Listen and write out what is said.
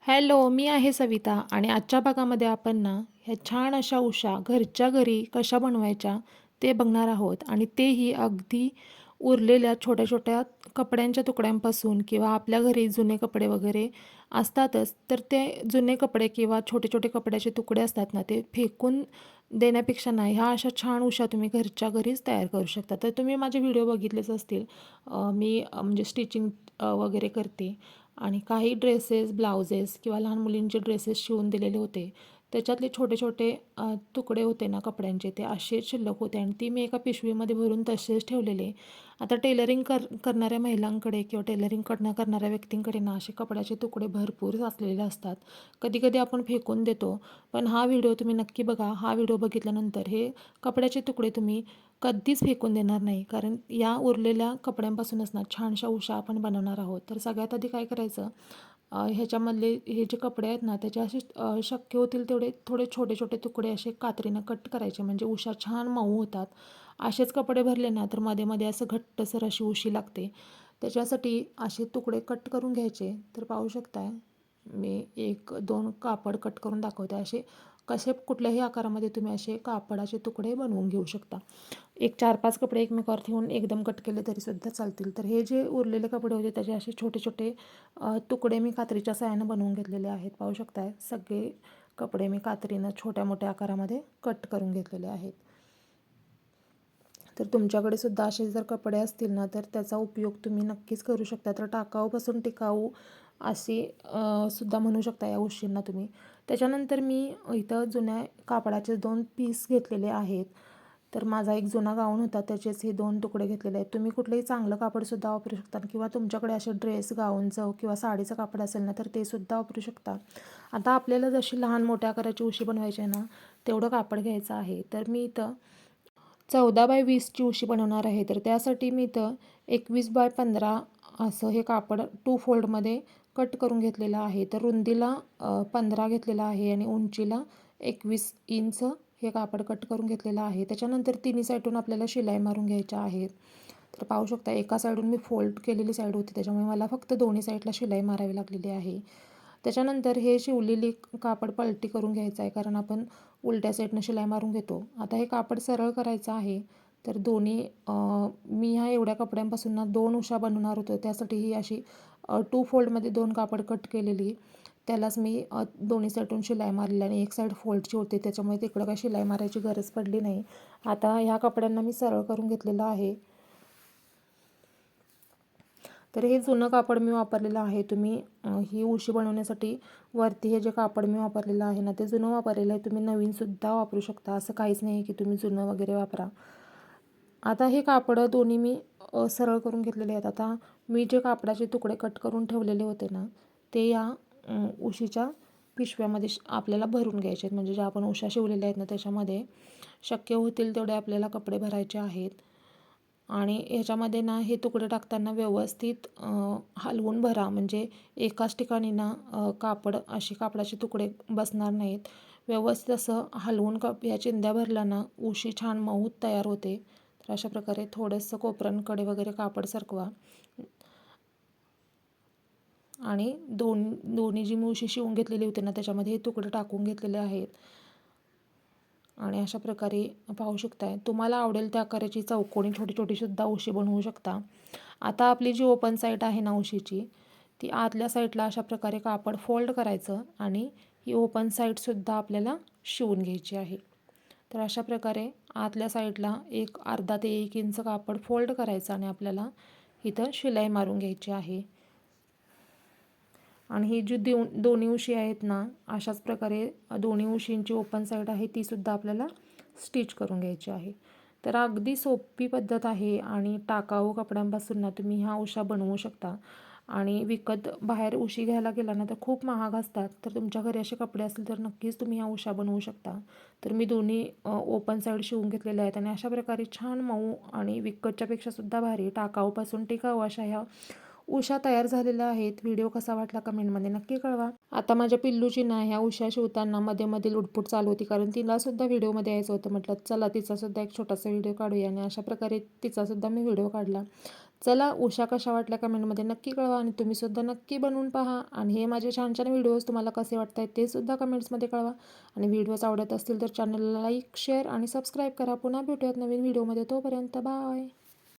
Hello, मी आहे सविता आणि आजच्या भागामध्ये आपण ना ह्या छान अशा उशा घरच्या घरी कशा बनवायच्या ते बघणार आहोत आणि तेही अगदी उरलेल्या छोट्या-छोट्या कपड्यांच्या तुकड्यांपासून किंवा आपल्या घरी जुने कपडे वगैरे असतातच, तर ते जुने कपडे किंवा छोटे-छोटे कपड्याचे तुकडे असतात ना, ते फेकून देण्यापेक्षा ना, ह्या अशा छान उशा तुम्ही घरच्या घरीच तयार करू शकता. तर तुम्ही माझे व्हिडिओ बघितलेच असतील. मी म्हणजे स्टिचिंग वगैरे करते आणि काही ड्रेसेस, ब्लाउजेस किंवा लहान मुलींचे ड्रेसेस शिवून दिलेले होते. त्याच्यातले छोटे-छोटे तुकडे होते ना कपड्यांचे, ते असेच शिल्लक होते आणि ती मी एका पिशवीमध्ये भरून तसेच ठेवलेले. आता टेलरिंग करणाऱ्या महिलांकडे किंवा टेलरिंग करणाऱ्या व्यक्तींकडे ना असे कपड्याचे तुकडे भरपूर साचलेले असतात. कधी-कधी आपण फेकून देतो. पण हा व्हिडिओ तुम्ही नक्की बघा. हा व्हिडिओ बघितल्यानंतर हे कपड्याचे तुकडे तुम्ही कधीच फेकून देणार नाही. कारण या उरलेल्या कपड्यांपासूनच ना छानशा उशा आपण बनवणार आहोत. तर सगळ्यात आधी काय करायचं, ह्याच्यामधले हे जे कपडे आहेत ना त्याचे असे शक्य होतील तेवढे थोडे छोटे-छोटे तुकडे असे कात्रीनं कट करायचे म्हणजे उशा छान मऊ होतात. असेच कपडे भरले ना तर मध्ये-मध्ये असं घट्टसर अशी उशी लागते. त्याच्यासाठी असे तुकडे कट करून घ्यायचे. तर पाहू शकताय मी 1-2 कापड कट करून दाखवते. असे कसे कुठल्याही आकारामध्ये तुम्ही असे कापडाचे तुकडे बनवून घेऊ शकता. एक 4-5 कपडे एकमेकावर ठेवून एकदम कट केले तरीसुद्धा चालतील. तर हे जे उरलेले कपडे होते त्याचे असे छोटे-छोटे तुकडे मी कात्रीच्या साहाय्यानं बनवून घेतलेले आहेत. पाहू शकताय सगळे कपडे मी कात्रीनं छोट्या-मोठ्या आकारामध्ये कट करून घेतलेले आहेत. तर तुमच्याकडे सुद्धा असे जर कपडे असतील ना तर त्याचा उपयोग तुम्ही नक्कीच करू शकता. तर टाकाऊपासून टिकाऊ अशी सुद्धा म्हणू शकता या उशींना तुम्ही. त्याच्यानंतर मी इथं जुन्या कापडाचे 2 पीस घेतलेले आहेत. तर माझा एक जुना गाऊन होता त्याचेच हे 2 तुकडे घेतलेले आहेत. तुम्ही कुठलंही चांगलं कापडसुद्धा वापरू शकता किंवा तुमच्याकडे असे ड्रेस, गाऊनचं किंवा साडीचं कापड असेल ना तर ते सुद्धा वापरू शकता. आता आपल्याला जशी लहान मोठ्या आकाराची उशी बनवायची आहे ना तेवढं कापड घ्यायचं आहे. तर मी इथं 14x20ची उशी बनवणार आहे. तर त्यासाठी मी इथं 21x15 असं हे कापड 2 फोल्डमध्ये कट करून घेतलेलं आहे. तर रुंदीला 15 घेतलेला आहे आणि उंचीला 21 इंच हे कापड कट करून घेतलेलं आहे. त्याच्यानंतर तिन्ही साईडून आपल्याला शिलाई मारून घ्यायच्या आहेत. तर पाहू शकता एका साईडून मी फोल्ड केलेली साईड होती त्याच्यामुळे मला फक्त दोन्ही साईडला शिलाई मारावी लागलेली आहे. त्याच्यानंतर हे शिवलेली कापड पलटी करून घ्यायचं आहे कारण आपण उलट्या साईडनं शिलाई मारून घेतो. आता हे कापड सरळ करायचं आहे. तर मी ह्या एवढ्या कपड्यांपासून ना 2 उशा बनवणार होतो. त्यासाठी ही अशी 2 फोल्डमध्ये 2 कापड कट केलेली. त्यालाच मी दोन्ही साईडून शिलाई मारलेली आणि एक साईड फोल्डची होती त्याच्यामुळे तिकडं काही शिलाई मारायची गरज पडली नाही. आता ह्या कपड्यांना मी सरळ करून घेतलेलं आहे. तर हे जुनं कापड मी वापरलेलं आहे. तुम्ही ही उशी बनवण्यासाठी वरती हे जे कापड मी वापरलेलं आहे ना ते जुनं वापरलेलं आहे. तुम्ही नवीनसुद्धा वापरू शकता. असं काहीच नाही की तुम्ही जुनं वगैरे वापरा. आता हे कापडं दोन्ही मी सरळ करून घेतलेले आहेत. आता मी जे कापडाचे तुकडे कट करून ठेवलेले होते ना ते या उशीच्या पिशव्यामध्ये आपल्याला भरून घ्यायचे आहेत. म्हणजे ज्या आपण उशा शिवलेल्या आहेत ना त्याच्यामध्ये शक्य होतील तेवढे आपल्याला कपडे भरायचे आहेत. आणि ह्याच्यामध्ये ना हे तुकडे टाकताना व्यवस्थित हलवून भरा. म्हणजे एकाच ठिकाणी ना असे कापडाचे तुकडे बसणार नाहीत. व्यवस्थित असं हलवून या चिंध्या भरल्या ना उशी छान मऊ तयार होते. तर अशा प्रकारे थोडंसं कोपरांकडे वगैरे कापड सरकवा आणि दोन्ही जी मी उशी शिवून घेतलेली होती ना त्याच्यामध्ये हे तुकडे टाकून घेतलेले आहेत. आणि अशा प्रकारे पाहू शकताय तुम्हाला आवडेल त्या आकाराची चौकोनी छोटी-छोटीसुद्धा उशी बनवू शकता. आता आपली जी ओपन साईड आहे ना उशीची ती आतल्या साईडला अशा प्रकारे कापड फोल्ड करायचं आणि ही ओपन साईडसुद्धा आपल्याला शिवून घ्यायची आहे. तर अशा प्रकारे आतल्या साईडला एक अर्धा ते 1 इंच कापड फोल्ड करायचं आणि आपल्याला इथं शिलाई मारून घ्यायची आहे. आणि ही जी दोन्ही उशी आहेत ना अशाच प्रकारे दोन्ही उशींची ओपन साईड आहे तीसुद्धा आपल्याला स्टिच करून घ्यायची आहे. तर अगदी सोपी पद्धत आहे आणि टाकाऊ कपड्यांपासून ना तुम्ही ह्या उशा बनवू शकता. आणि विकत बाहेर उशी घ्यायला गेला ना तर खूप महाग असतात. तर तुमच्या घरी असे कपडे असतील तर नक्कीच तुम्ही ह्या उशा बनवू शकता. तर मी दोन्ही ओपन साईड शिवून घेतलेल्या आहेत आणि अशा प्रकारे छान मऊ आणि विकतच्यापेक्षा सुद्धा भारी टाकाऊपासून टिकाऊ अशा ह्या उशा तयार झालेल्या आहेत. व्हिडिओ कसा वाटला कमेंटमध्ये नक्की कळवा. आता माझ्या पिल्लूची ना ह्या उशा शिवताना मध्ये-मध्ये लुटपूट चालू होती कारण तिलासुद्धा व्हिडिओमध्ये यायचं होतं. म्हटलं चला तिचासुद्धा एक छोटासा व्हिडिओ काढूया आणि अशा प्रकारे तिचासुद्धा मी व्हिडिओ काढला. चला उषा कशा वाटल्या कमेंटमध्ये नक्की कळवा आणि तुम्हीसुद्धा नक्की बनवून पहा. आणि हे माझे छान छान व्हिडिओज तुम्हाला कसे वाटत आहेत ते सुद्धा कमेंट्समध्ये कळवा. आणि व्हिडिओज आवडत असतील तर चॅनलला लाईक शेअर आणि सबस्क्राईब करा. पुन्हा भेटूयात नवीन व्हिडिओमध्ये. तोपर्यंत बाय.